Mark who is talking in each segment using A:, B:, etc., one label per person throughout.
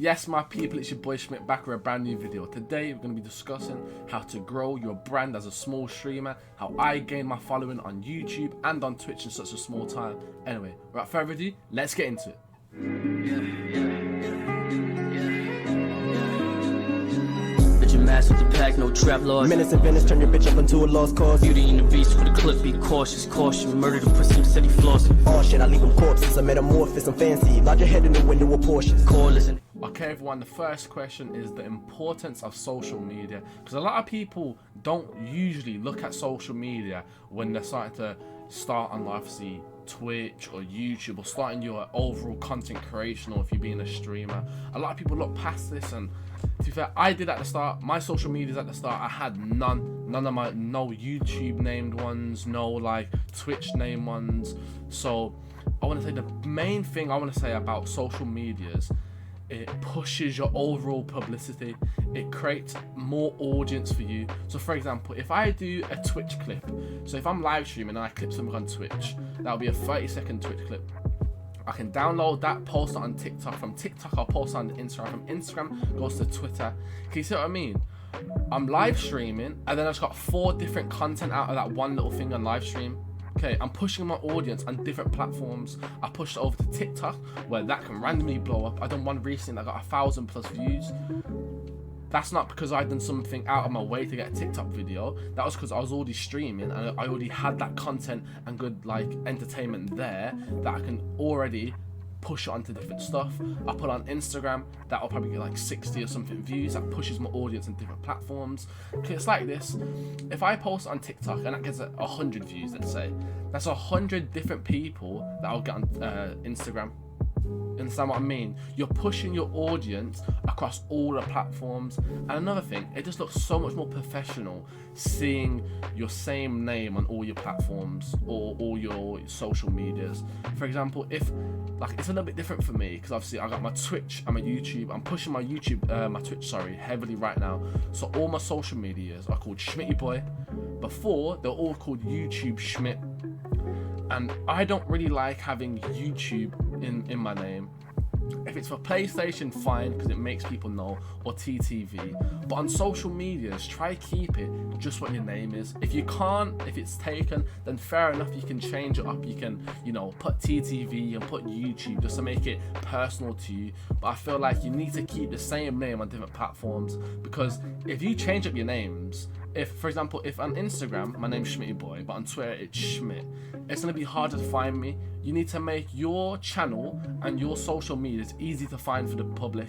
A: Yes, my people, it's your boy Schmidt back with a brand new video. Today, we're going to be discussing how to grow your brand as a small streamer, how I gained my following on YouTube and on Twitch in such a small time. Anyway, without further ado, let's get into it.
B: Mass with the pack, no trap laws.
C: Menace and Venice, turn your bitch up into a lost cause.
B: Beauty in the beast for the clip, be cautious, caution. Murder the pussy, said he flossing.
C: Oh shit, I leave them corpses, a metamorphosis, I'm fancy. Lodge your head in the window of Porsches.
B: Call, listen.
A: Okay everyone, the first question is the importance of social media, because a lot of people don't usually look at social media when they're starting to start on obviously Twitch or YouTube, or starting your overall content creation, or if you're being a streamer. A lot of people look past this, and to be fair, I did at the start. My social medias at the start, I had none of my, no YouTube named ones, no like Twitch named ones. So I want to say the main thing I want to say about social medias, it pushes your overall publicity. It creates more audience for you. So for example, if I do a Twitch clip, so if I'm live streaming and I clip something on Twitch, that'll be a 30-second Twitch clip. I can download that, post it on TikTok. From TikTok, I'll post it on Instagram. From Instagram, goes to Twitter. Can you see what I mean? I'm live streaming, and then I've got 4 different content out of that one little thing on live stream. Okay, I'm pushing my audience on different platforms. I pushed it over to TikTok, where that can randomly blow up. I done one recently that got 1,000+ views. That's not because I'd done something out of my way to get a TikTok video. That was because I was already streaming and I already had that content and good like entertainment there that I can already push it onto different stuff. I put on Instagram, that'll probably get like 60 or something views. That pushes my audience on different platforms. Okay, it's like this. If I post on TikTok and that gets 100 views, let's say, that's 100 different people that I'll get on Instagram. Understand what I mean? You're pushing your audience across all the platforms. And another thing, it just looks so much more professional seeing your same name on all your platforms or all your social medias. For example, if like it's a little bit different for me because obviously I got my Twitch and my YouTube. I'm pushing my Twitch heavily right now. So all my social medias are called Shmityboi. Before they're all called YouTube Schmidt. And I don't really like having YouTube in my name. If it's for PlayStation, fine, because it makes people know, or TTV. But on social medias, try keep it just what your name is. If you can't, if it's taken, then fair enough, you can change it up. You can, you know, put TTV and put YouTube just to make it personal to you. But I feel like you need to keep the same name on different platforms, because if you change up your names, if, for example, if on Instagram, my name's Shmityboi, but on Twitter, it's Schmidt, it's going to be harder to find me. You need to make your channel and your social medias easy to find for the public.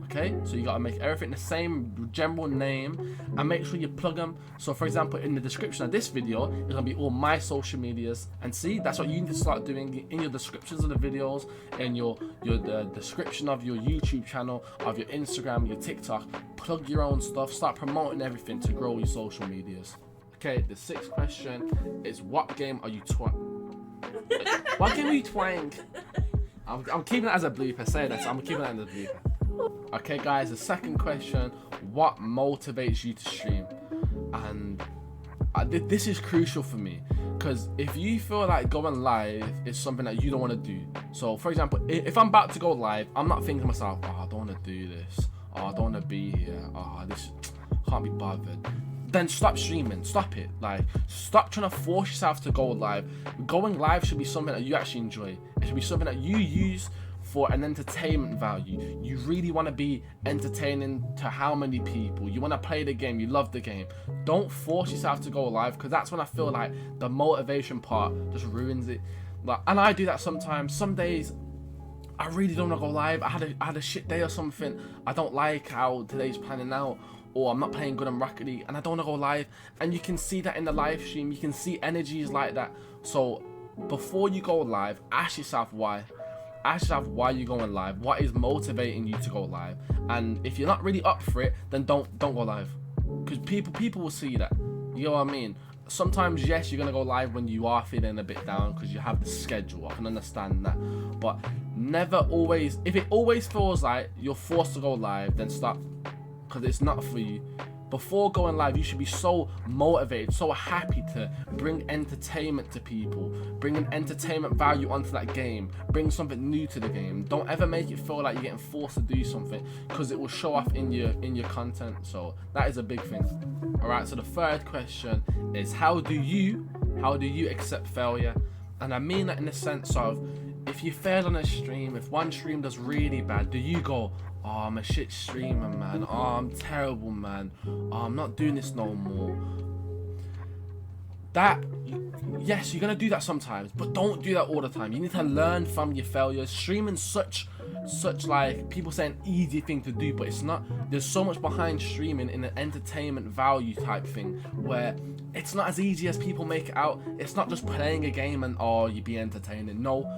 A: Okay, so you got to make everything the same general name and make sure you plug them. So for example, in the description of this video, it's going to be all my social medias. And see, that's what you need to start doing in your descriptions of the videos, in your description of your YouTube channel, of your Instagram, your TikTok. Plug your own stuff, start promoting everything to grow your social medias. Okay, the 6th question is, what game are you what game are you twang? I'm keeping it as a blooper, say that, so I'm keeping it as a blooper. Okay guys, the 2nd question, what motivates you to stream? And this is crucial for me, because if you feel like going live is something that you don't want to do, so for example, if I'm about to go live, I'm not thinking to myself, oh, I don't want to do this, oh, I don't want to be here, oh, this can't be bothered. Then stop streaming, stop it. Like, stop trying to force yourself to go live. Going live should be something that you actually enjoy. It should be something that you use for an entertainment value. You really want to be entertaining to how many people. You want to play the game, you love the game. Don't force yourself to go live, because that's when I feel like the motivation part just ruins it. Like, and I do that sometimes. Some days I really don't want to go live. I had a shit day or something. I don't like how today's planning out, or I'm not playing good on Rocket League and I don't want to go live. And you can see that in the live stream. You can see energies like that. So before you go live, ask yourself why. Ask yourself why you're going live. What is motivating you to go live? And if you're not really up for it, then don't go live, because people will see that. You know what I mean? Sometimes, yes, you're gonna go live when you are feeling a bit down because you have the schedule. I can understand that, but never always. If it always feels like you're forced to go live, then stop, because it's not for you. before going live, you should be so motivated, so happy to bring entertainment to people, bring an entertainment value onto that game, bring something new to the game. Don't ever make it feel like you're getting forced to do something, because it will show off in your content. So that is a big thing. All right, so the third question is, how do you accept failure? And I mean that in the sense of, if you fail on a stream, if one stream does really bad, do you go, oh, I'm a shit streamer, man, oh, I'm terrible, man, oh, I'm not doing this no more? Yes, you're gonna do that sometimes, but don't do that all the time. You need to learn from your failures. Streaming's such like, people say an easy thing to do, but it's not. There's so much behind streaming in an entertainment value type thing, where it's not as easy as people make it out. It's not just playing a game and, oh, you be entertaining. No,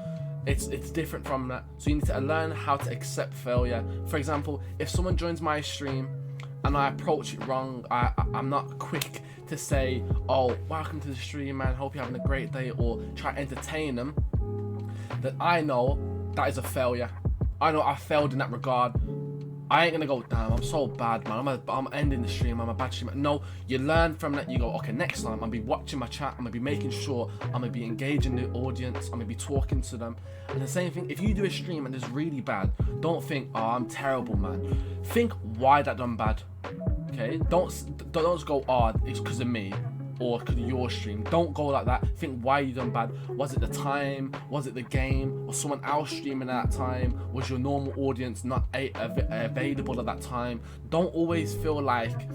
A: it's different from that. So you need to learn how to accept failure. For example, if someone joins my stream and I approach it wrong, I'm not quick to say, oh, welcome to the stream, man, hope you're having a great day, or try to entertain them, that I know that is a failure. I know I failed in that regard. I ain't gonna go, damn, I'm so bad, man, I'm ending the stream, I'm a bad streamer. No, you learn from that. You go, okay, next time I'm gonna be watching my chat, I'm gonna be making sure I'm gonna be engaging the audience, I'm gonna be talking to them. And the same thing, if you do a stream and it's really bad, don't think, oh, I'm terrible, man. Think why that done bad. Okay, don't just go, oh, it's because of me, or because of your stream. Don't go like that. Think why you done bad. Was it the time? Was it the game? Was someone else streaming at that time? Was your normal audience not available at that time? Don't always feel like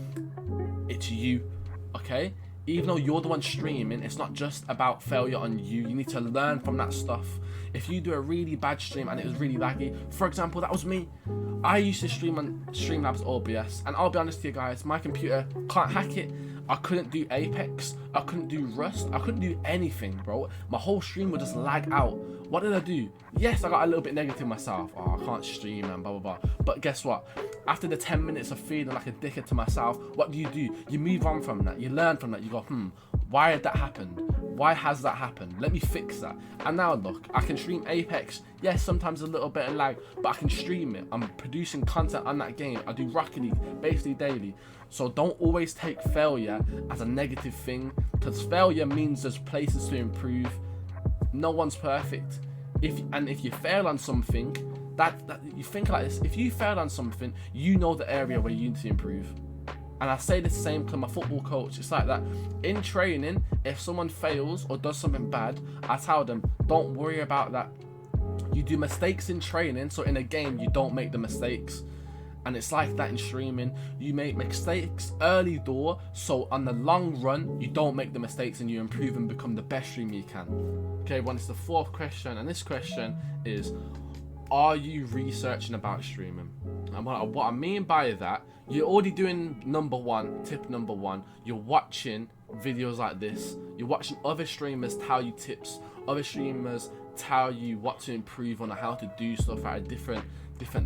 A: it's you, okay? Even though you're the one streaming, it's not just about failure on you. You need to learn from that stuff. If you do a really bad stream and it was really laggy, for example, that was me. I used to stream on Streamlabs OBS, and I'll be honest with you guys, my computer can't hack it. I couldn't do Apex, I couldn't do Rust, I couldn't do anything, bro. My whole stream would just lag out. What did I do? Yes, I got a little bit negative myself. Oh, I can't stream and blah, blah, blah. But guess what? After the 10 minutes of feeling like a dickhead to myself, what do? You move on from that. You learn from that. You go, why did that happen? Why has that happened? Let me fix that. And now look, I can stream Apex. Yes, sometimes a little bit of lag, but I can stream it. I'm producing content on that game. I do Rocket League basically daily. So don't always take failure as a negative thing, because failure means there's places to improve. No one's perfect. If you fail on something, that you think like this. If you fail on something, you know the area where you need to improve. And I say the same to my football coach. It's like that. In training, if someone fails or does something bad, I tell them, don't worry about that. You do mistakes in training, so in a game, you don't make the mistakes. And it's like that in streaming. You make mistakes early door, so on the long run, you don't make the mistakes and you improve and become the best streamer you can. Okay, well, it's the fourth question, and this question is, are you researching about streaming? And what I mean by that, you're already doing tip number one. You're watching videos like this. You're watching other streamers tell you tips. Other streamers tell you what to improve on, or how to do stuff at a different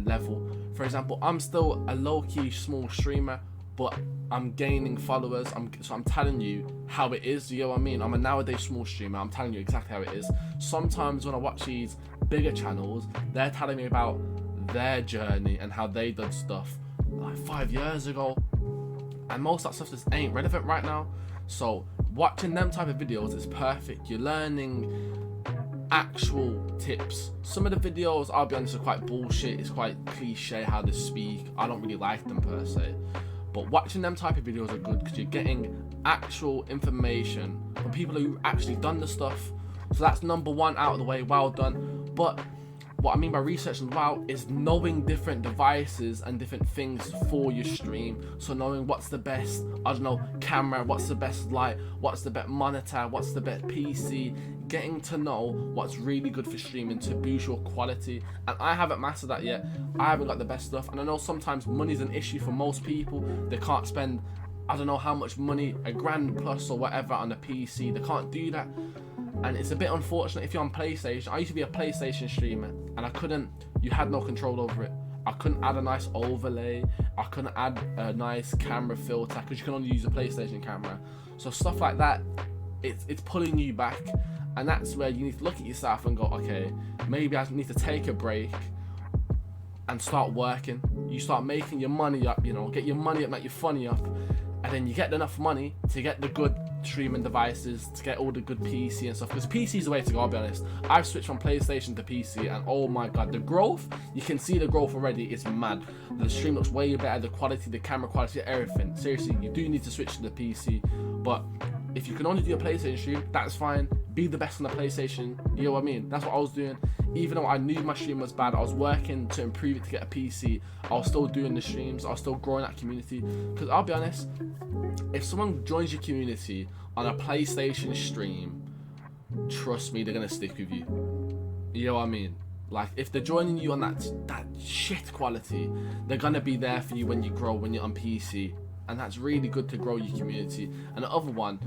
A: level. For example, I'm still a low-key small streamer, but I'm gaining followers. So I'm telling you how it is. You know what I mean? I'm a nowadays small streamer. I'm telling you exactly how it is. Sometimes when I watch these bigger channels, they're telling me about their journey and how they done stuff like 5 years ago, and most of that stuff just ain't relevant right now. So watching them type of videos is perfect. You're learning actual tips. Some of the videos, I'll be honest, are quite bullshit. It's quite cliche how they speak. I don't really like them per se, but watching them type of videos are good because you're getting actual information from people who actually done the stuff. So that's number one out of the way. Well done. But what I mean by research as well is knowing different devices and different things for your stream. So knowing what's the best, I don't know, camera, what's the best light, what's the best monitor, what's the best PC, getting to know what's really good for streaming to boost your quality. And I haven't mastered that yet. I haven't got the best stuff, and I know sometimes money's an issue for most people. They can't spend, I don't know how much money, $1,000 plus or whatever on a PC. They can't do that. And it's a bit unfortunate if you're on PlayStation. I used to be a PlayStation streamer, and you had no control over it. I couldn't add a nice overlay. I couldn't add a nice camera filter because you can only use a PlayStation camera. So stuff like that, it's pulling you back. And that's where you need to look at yourself and go, okay, maybe I need to take a break and start working. You start making your money up, get your money up, make your funny up, and then you get enough money to get the good streaming devices, to get all the good PC and stuff, because PC is the way to go, I'll be honest. I've switched from PlayStation to PC, and oh my god, the growth, you can see the growth already, it's mad. The stream looks way better, the quality, the camera quality, everything. Seriously, you do need to switch to the PC, but if you can only do a PlayStation stream, that's fine. Be the best on the PlayStation, you know what I mean? That's what I was doing. Even though I knew my stream was bad, I was working to improve it to get a PC. I was still doing the streams, I was still growing that community. Because I'll be honest, if someone joins your community on a PlayStation stream, trust me, they're gonna stick with you. You know what I mean? Like, if they're joining you on that shit quality, they're gonna be there for you when you grow, when you're on PC. And that's really good to grow your community. And the other one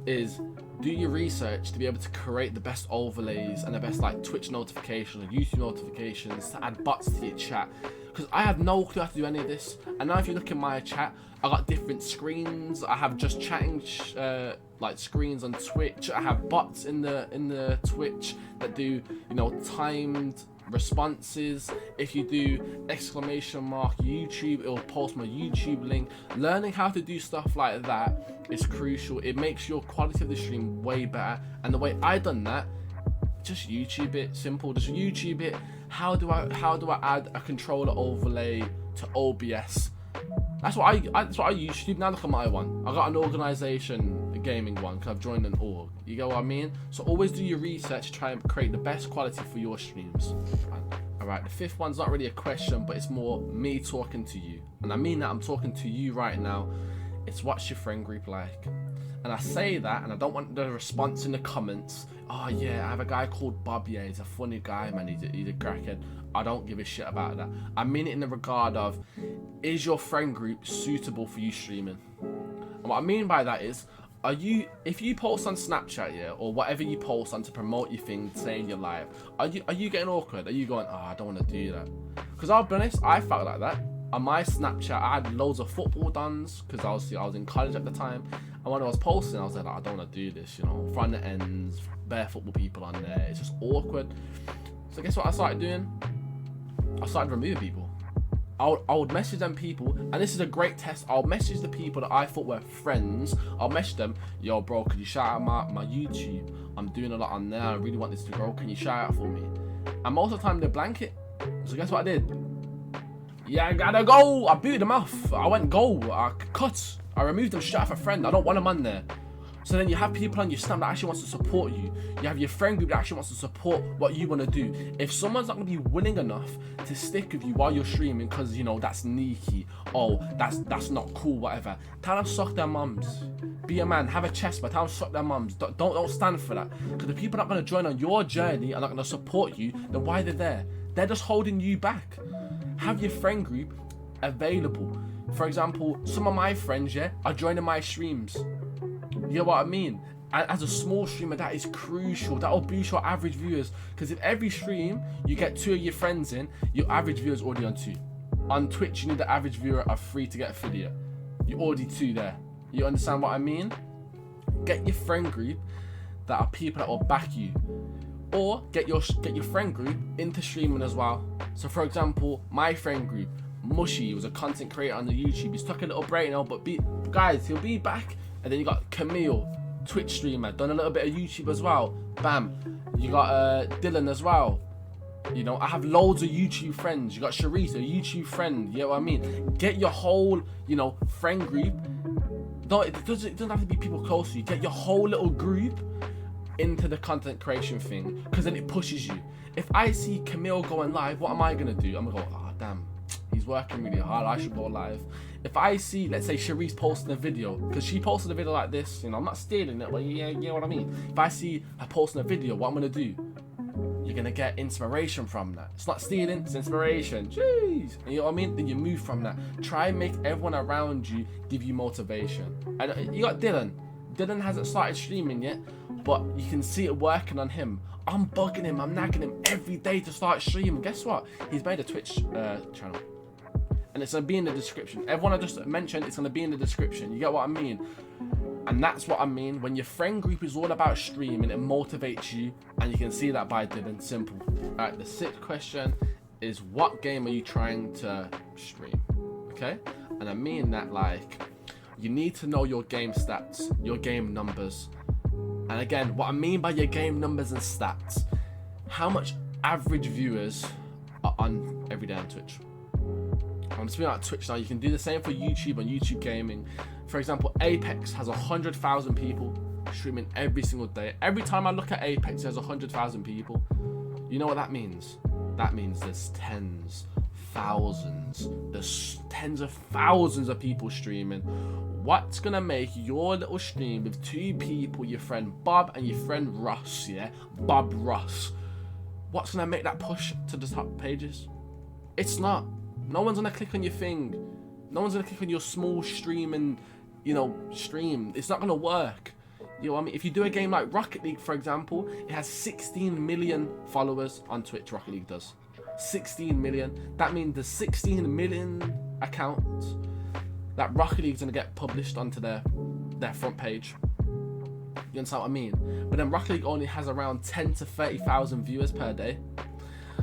A: is, do your research to be able to create the best overlays and the best like Twitch notifications and YouTube notifications to add bots to your chat. Because I have no clue how to do any of this. And now if you look in my chat, I got different screens. I have just chatting like screens on Twitch. I have bots in the Twitch that do, you know, timed responses. If you do exclamation mark YouTube, it will post my YouTube link. Learning how to do stuff like that is crucial. It makes your quality of the stream way better. And the way I done that, just YouTube it, simple. Just YouTube it. How do I add a controller overlay to OBS? That's what I use. Now look at my one. I got an organization, a gaming one, because I've joined an org. You get what I mean? So always do your research, try and create the best quality for your streams. Alright, the fifth one's not really a question, but it's more me talking to you. And I mean that I'm talking to you right now. It's what's your friend group like? And I say that, and I don't want the response in the comments. Oh yeah, I have a guy called Bob, yeah, he's a funny guy, man, he's a crackhead. I don't give a shit about that. I mean it in the regard of, is your friend group suitable for you streaming? And what I mean by that is, if you post on Snapchat, yeah, or whatever you post on to promote your thing, saying you're live, are you getting awkward? Are you going, oh, I don't want to do that? Because I'll be honest, I felt like that. On my Snapchat, I had loads of football dons, because I was in college at the time, and when I was posting, I was like, oh, I don't want to do this, you know, front ends, bare football people on there, it's just awkward. So guess what I started doing? I started removing people. I would message them people, and this is a great test. I'll message the people that I thought were friends. I'll message them, yo bro, could you shout out my YouTube? I'm doing a lot on there, I really want this to grow, can you shout out for me? And most of the time they blank it. So guess what I did? Yeah, I gotta go. I booted them off. I went go. I cut. I removed them straight off a friend. I don't want them on there. So then you have people on your Snap that actually wants to support you. You have your friend group that actually wants to support what you want to do. If someone's not going to be willing enough to stick with you while you're streaming because, you know, that's sneaky, oh, that's not cool, whatever, tell them suck their mums. Be a man, have a chest, but tell them suck their mums. Don't stand for that. Because the people that are going to join on your journey are not going to support you, then why they're there? They're just holding you back. Have your friend group available. For example, some of my friends, yeah, are joining my streams. You know what I mean? And as a small streamer, that is crucial. That will boost your average viewers. Because if every stream you get 2 of your friends in, your average viewer is already on 2. On Twitch, you need the average viewer of 3 to get affiliate. You're already 2 there. You understand what I mean? Get your friend group that are people that will back you. Or get your friend group into streaming as well. So for example, my friend group, Mushy, was a content creator on the YouTube. He's took a little break now, but guys, he'll be back. And then you got Camille, Twitch streamer, done a little bit of YouTube as well. Bam. You got Dylan as well. You know, I have loads of YouTube friends. You got Sharice, a YouTube friend. You know what I mean? Get your whole, you know, friend group. It doesn't have to be people close to you. Get your whole little group into the content creation thing, because then it pushes you. If I see Camille going live, what am I gonna do? I'm gonna go, oh damn, he's working really hard, I should go live. If I see, let's say Sharice posting a video, because she posted a video like this, you know, I'm not stealing it, but you know what I mean. If I see her posting a video, what I'm gonna do? You're gonna get inspiration from that. It's not stealing, it's inspiration. Jeez, you know what I mean? Then you move from that. Try and make everyone around you give you motivation. And you got Dylan. Dylan hasn't started streaming yet, but you can see it working on him. I'm bugging him, I'm nagging him every day to start streaming. Guess what? He's made a Twitch channel. And it's going to be in the description. Everyone I just mentioned, it's going to be in the description. You get what I mean? And that's what I mean. When your friend group is all about streaming, it motivates you. And you can see that by Dylan. Simple. Alright, the 6th question is, what game are you trying to stream? Okay? And I mean that like, you need to know your game stats, your game numbers. And again, what I mean by your game numbers and stats, how much average viewers are on every day on Twitch. I'm speaking about Twitch now. You can do the same for YouTube and YouTube gaming. For example, Apex has 100,000 people streaming every single day. Every time I look at Apex, there's 100,000 people. You know what that means? That means there's tens of thousands of people streaming. What's gonna make your little stream with 2 people, your friend Bob and your friend Russ, yeah? Bob Russ. What's gonna make that push to the top pages? It's not. No one's gonna click on your thing. No one's gonna click on your small stream and, you know, stream. It's not gonna work. You know what I mean? If you do a game like Rocket League, for example, it has 16 million followers on Twitch. Rocket League does 16 million. That means the 16 million accounts that Rocket League's gonna get published onto their front page. You understand what I mean? But then Rocket League only has around 10 to 30,000 viewers per day.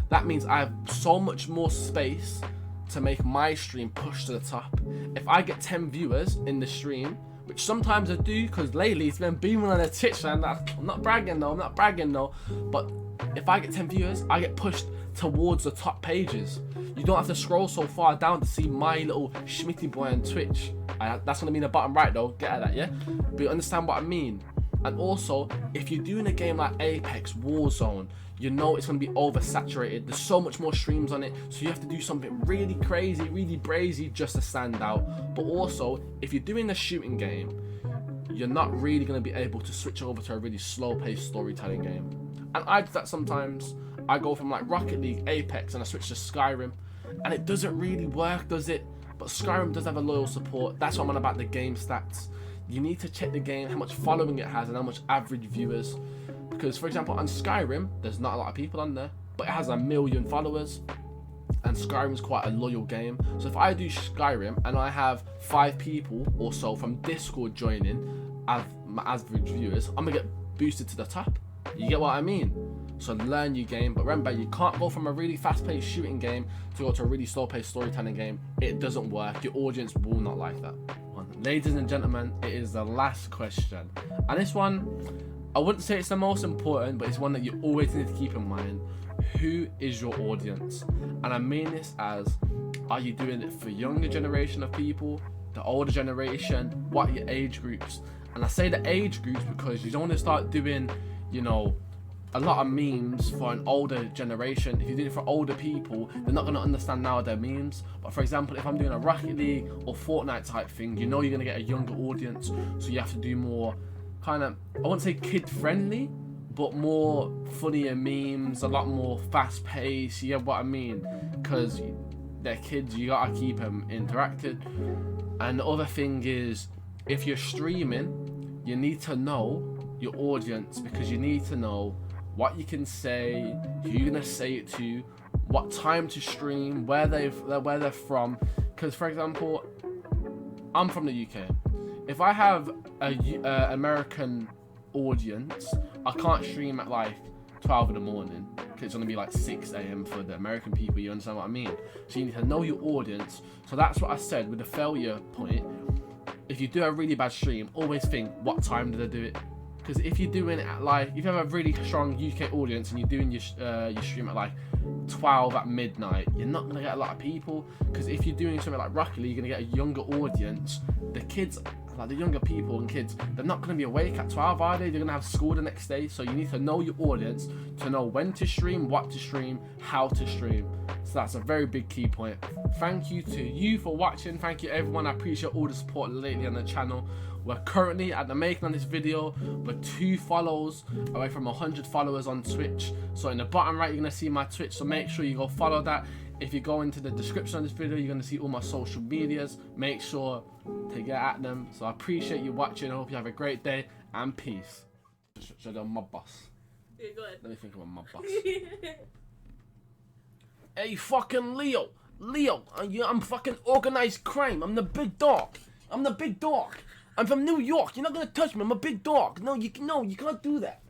A: That means I have so much more space to make my stream push to the top. If I get 10 viewers in the stream, which sometimes I do, because lately it's been booming on the Twitch, and I'm not bragging though, but if I get 10 viewers, I get pushed towards the top pages. You don't have to scroll so far down to see my little Shmityboi on Twitch. That's gonna be in the bottom right though, get at that, yeah? But you understand what I mean? And also, if you're doing a game like Apex, Warzone, you know it's going to be oversaturated. There's so much more streams on it, so you have to do something really crazy, really brazy just to stand out. But also, if you're doing a shooting game, you're not really going to be able to switch over to a really slow-paced storytelling game. And I do that sometimes. I go from like Rocket League, Apex, and I switch to Skyrim, and it doesn't really work, does it? But Skyrim does have a loyal support. That's what I'm on about the game stats. You need to check the game, how much following it has, and how much average viewers. Because, for example, on Skyrim, there's not a lot of people on there, but it has 1 million followers, and Skyrim's quite a loyal game. So if I do Skyrim and I have 5 people or so from Discord joining as my average viewers, I'm gonna get boosted to the top. You get what I mean? So learn your game, but remember, you can't go from a really fast-paced shooting game to go to a really slow-paced storytelling game. It doesn't work. Your audience will not like that. Ladies and gentlemen, it is the last question, and this one, I wouldn't say it's the most important, but it's one that you always need to keep in mind. Who is your audience? And I mean this as, are you doing it for younger generation of people, the older generation? What are your age groups? And I say the age groups because you don't want to start doing, you know, a lot of memes for an older generation. If you do it for older people, they're not going to understand now their memes. But for example, if I'm doing a Rocket League or Fortnite type thing, you know you're going to get a younger audience, so you have to do more kind of, I wouldn't say kid friendly, but more funnier memes, a lot more fast paced. You get what I mean? Because they're kids, you gotta keep them interacted. And the other thing is, if you're streaming, you need to know your audience, because you need to know what you can say, who you're gonna say it to, what time to stream, where they're from. Because for example, I'm from the UK. If I have a American audience, I can't stream at like 12 in the morning, because it's gonna be like 6 a.m. for the American people. You understand what I mean? So you need to know your audience. So that's what I said with the failure point. If you do a really bad stream, always think, what time did I do it? Because if you're doing it at like, if you have a really strong UK audience and you're doing your stream at like 12 at midnight, you're not gonna get a lot of people. Because if you're doing something like Rocket League, you're gonna get a younger audience. The kids, like the younger people and kids, they're not gonna be awake at 12, are they? They're gonna have school the next day. So you need to know your audience to know when to stream, what to stream, how to stream. So that's a very big key point. Thank you to you for watching. Thank you everyone. I appreciate all the support lately on the channel. We're currently at the making of this video, we're 2 follows away from 100 followers on Twitch. So in the bottom right, you're gonna see my Twitch, so make sure you go follow that. If you go into the description of this video, you're gonna see all my social medias. Make sure to get at them. So I appreciate you watching. I hope you have a great day, and peace. Should I do my boss?
D: Yeah, go ahead.
A: Let me think about my boss. Hey, fucking Leo, I'm fucking organized crime. I'm the big dog. I'm from New York. You're not gonna touch me. I'm a big dog. No, you can't do that.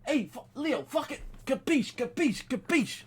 A: Hey, Leo, fuck it. Capiche.